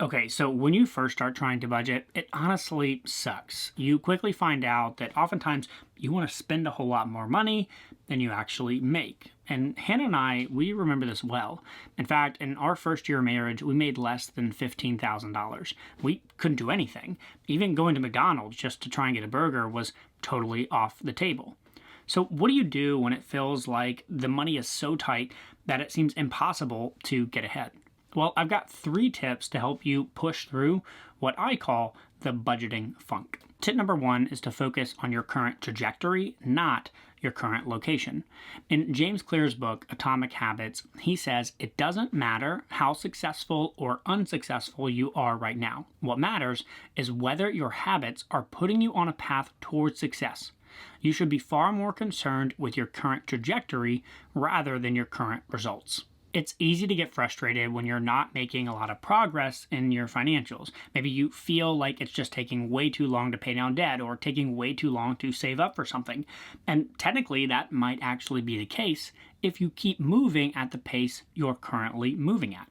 Okay, so when you first start trying to budget, it honestly sucks. You quickly find out that oftentimes you want to spend a whole lot more money than you actually make. And Hannah and I, we remember this well. In fact, in our first year of marriage, we made less than $15,000. We couldn't do anything. Even going to McDonald's just to try and get a burger was totally off the table. So, what do you do when it feels like the money is so tight that it seems impossible to get ahead? Well, I've got 3 tips to help you push through what I call the budgeting funk. Tip number 1 is to focus on your current trajectory, not your current location. In James Clear's book, Atomic Habits, he says it doesn't matter how successful or unsuccessful you are right now. What matters is whether your habits are putting you on a path towards success. You should be far more concerned with your current trajectory rather than your current results. It's easy to get frustrated when you're not making a lot of progress in your financials. Maybe you feel like it's just taking way too long to pay down debt or taking way too long to save up for something. And technically, that might actually be the case if you keep moving at the pace you're currently moving at.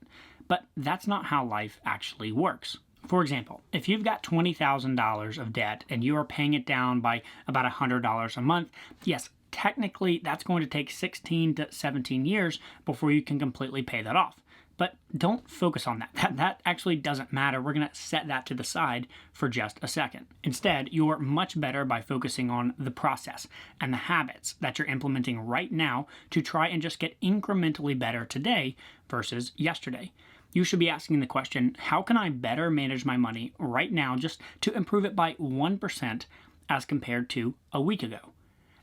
But that's not how life actually works. For example, if you've got $20,000 of debt and you are paying it down by about $100 a month, yes, technically that's going to take 16 to 17 years before you can completely pay that off. But don't focus on that. That actually doesn't matter. We're going to set that to the side for just a second. Instead, you're much better by focusing on the process and the habits that you're implementing right now to try and just get incrementally better today versus yesterday. You should be asking the question, how can I better manage my money right now just to improve it by 1% as compared to a week ago?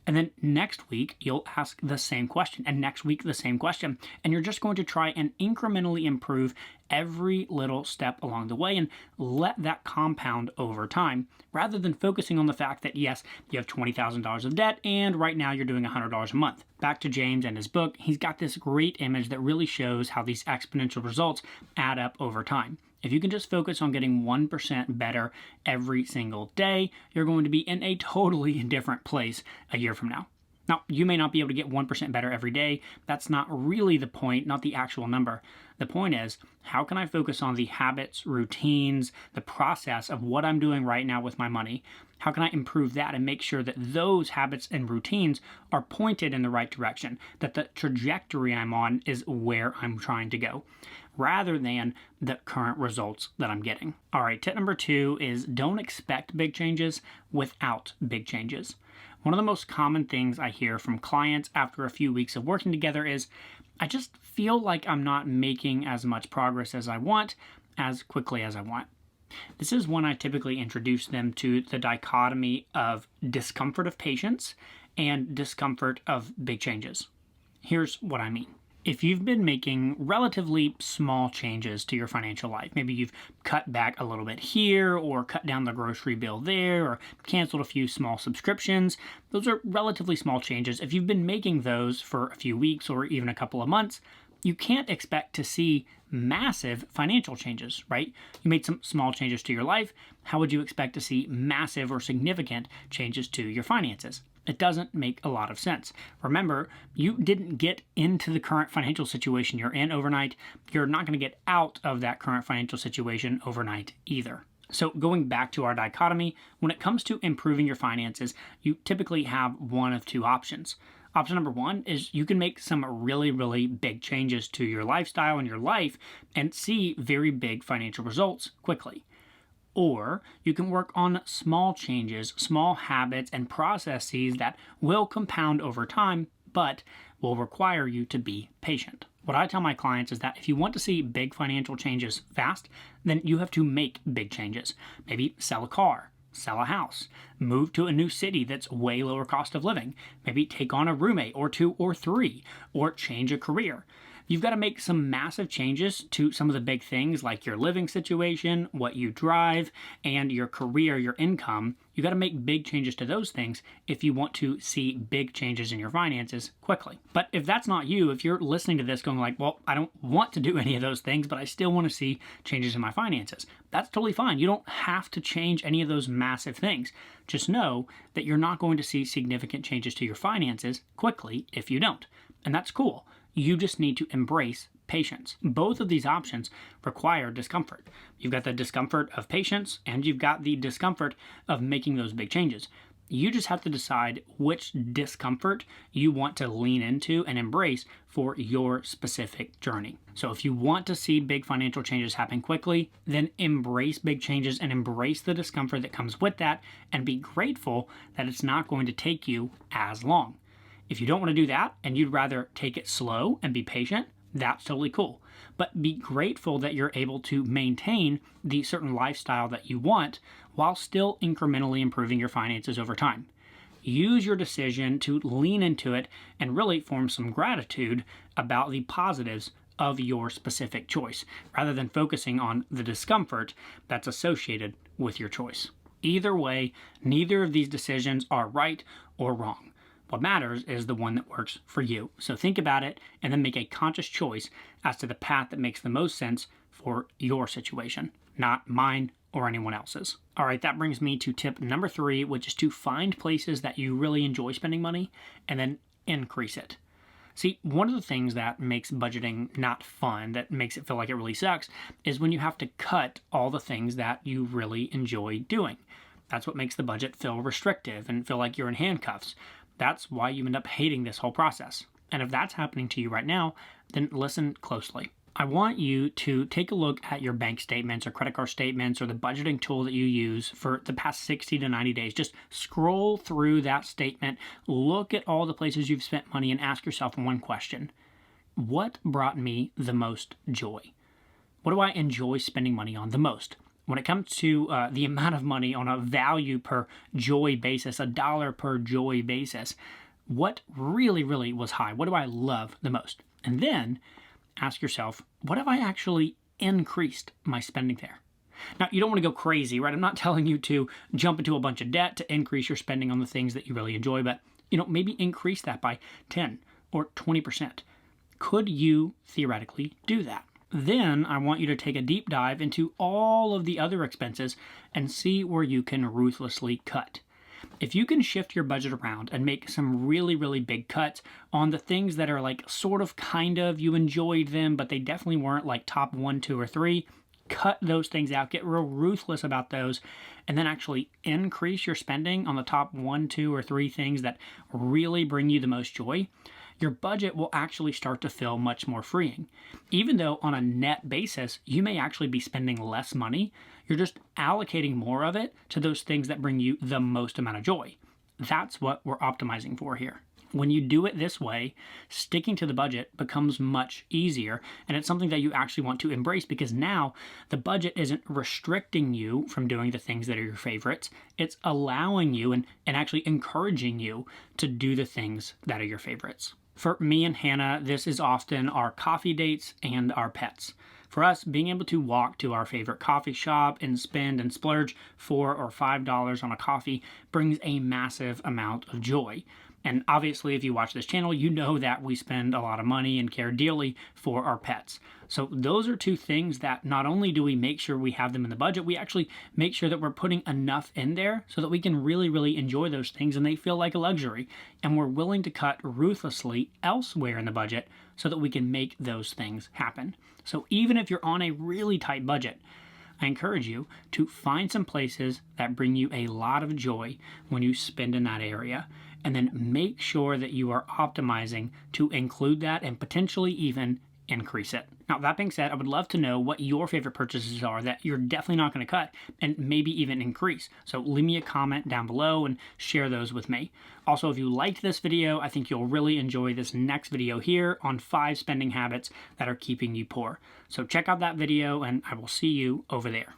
And then next week, you'll ask the same question, and next week, the same question. And you're just going to try and incrementally improve every little step along the way and let that compound over time, rather than focusing on the fact that, yes, you have $20,000 of debt, and right now you're doing $100 a month. Back to James and his book, he's got this great image that really shows how these exponential results add up over time. If you can just focus on getting 1% better every single day, you're going to be in a totally different place a year from now. Now, you may not be able to get 1% better every day. That's not really the point, not the actual number. The point is, how can I focus on the habits, routines, the process of what I'm doing right now with my money? How can I improve that and make sure that those habits and routines are pointed in the right direction, that the trajectory I'm on is where I'm trying to go, rather than the current results that I'm getting? All right, tip number 2 is don't expect big changes without big changes. One of the most common things I hear from clients after a few weeks of working together is, I just feel like I'm not making as much progress as I want, as quickly as I want. This is when I typically introduce them to the dichotomy of discomfort of patience and discomfort of big changes. Here's what I mean. If you've been making relatively small changes to your financial life, maybe you've cut back a little bit here or cut down the grocery bill there or canceled a few small subscriptions, those are relatively small changes. If you've been making those for a few weeks or even a couple of months, you can't expect to see massive financial changes, right? You made some small changes to your life. How would you expect to see massive or significant changes to your finances? It doesn't make a lot of sense. Remember, you didn't get into the current financial situation you're in overnight. You're not going to get out of that current financial situation overnight either. So going back to our dichotomy, when it comes to improving your finances, you typically have one of 2 options. Option number 1 is you can make some really, really big changes to your lifestyle and your life and see very big financial results quickly. Or you can work on small changes, small habits, and processes that will compound over time, but will require you to be patient. What I tell my clients is that if you want to see big financial changes fast, then you have to make big changes. Maybe sell a car, sell a house, move to a new city that's way lower cost of living, maybe take on a roommate or 2 or 3, or change a career. You've got to make some massive changes to some of the big things like your living situation, what you drive, and your career, your income. You've got to make big changes to those things if you want to see big changes in your finances quickly. But if that's not you, if you're listening to this going like, well, I don't want to do any of those things, but I still want to see changes in my finances, that's totally fine. You don't have to change any of those massive things. Just know that you're not going to see significant changes to your finances quickly if you don't. And that's cool. You just need to embrace patience. Both of these options require discomfort. You've got the discomfort of patience and you've got the discomfort of making those big changes. You just have to decide which discomfort you want to lean into and embrace for your specific journey. So if you want to see big financial changes happen quickly, then embrace big changes and embrace the discomfort that comes with that and be grateful that it's not going to take you as long. If you don't want to do that and you'd rather take it slow and be patient, that's totally cool. But be grateful that you're able to maintain the certain lifestyle that you want while still incrementally improving your finances over time. Use your decision to lean into it and really form some gratitude about the positives of your specific choice, rather than focusing on the discomfort that's associated with your choice. Either way, neither of these decisions are right or wrong. What matters is the one that works for you. So think about it and then make a conscious choice as to the path that makes the most sense for your situation, not mine or anyone else's. All right, that brings me to tip number 3, which is to find places that you really enjoy spending money and then increase it. See, one of the things that makes budgeting not fun, that makes it feel like it really sucks, is when you have to cut all the things that you really enjoy doing. That's what makes the budget feel restrictive and feel like you're in handcuffs. That's why you end up hating this whole process. And if that's happening to you right now, then listen closely. I want you to take a look at your bank statements or credit card statements or the budgeting tool that you use for the past 60 to 90 days. Just scroll through that statement, look at all the places you've spent money, and ask yourself one question. What brought me the most joy? What do I enjoy spending money on the most? When it comes to the amount of money on a value per joy basis, a dollar per joy basis, what really was high? What do I love the most? And then ask yourself, what have I actually increased my spending there? Now, you don't want to go crazy, right? I'm not telling you to jump into a bunch of debt to increase your spending on the things that you really enjoy, but maybe increase that by 10 or 20%. Could you theoretically do that? Then I want you to take a deep dive into all of the other expenses and see where you can ruthlessly cut. If you can shift your budget around and make some really big cuts on the things that are like sort of kind of you enjoyed them, but they definitely weren't like top 1, 2, or 3, cut those things out, get real ruthless about those, and then actually increase your spending on the top 1, 2, or 3 things that really bring you the most joy, your budget will actually start to feel much more freeing. Even though on a net basis, you may actually be spending less money, you're just allocating more of it to those things that bring you the most amount of joy. That's what we're optimizing for here. When you do it this way, sticking to the budget becomes much easier, and it's something that you actually want to embrace because now the budget isn't restricting you from doing the things that are your favorites. It's allowing you and actually encouraging you to do the things that are your favorites. For me and Hannah, this is often our coffee dates and our pets. For us, being able to walk to our favorite coffee shop and spend and splurge $4 or $5 on a coffee brings a massive amount of joy. And obviously, if you watch this channel, you know that we spend a lot of money and care dearly for our pets. So those are 2 things that not only do we make sure we have them in the budget, we actually make sure that we're putting enough in there so that we can really enjoy those things and they feel like a luxury. And we're willing to cut ruthlessly elsewhere in the budget so that we can make those things happen. So even if you're on a really tight budget, I encourage you to find some places that bring you a lot of joy when you spend in that area, and then make sure that you are optimizing to include that and potentially even increase it. Now, that being said, I would love to know what your favorite purchases are that you're definitely not going to cut and maybe even increase. So leave me a comment down below and share those with me. Also, if you liked this video, I think you'll really enjoy this next video here on 5 spending habits that are keeping you poor. So check out that video and I will see you over there.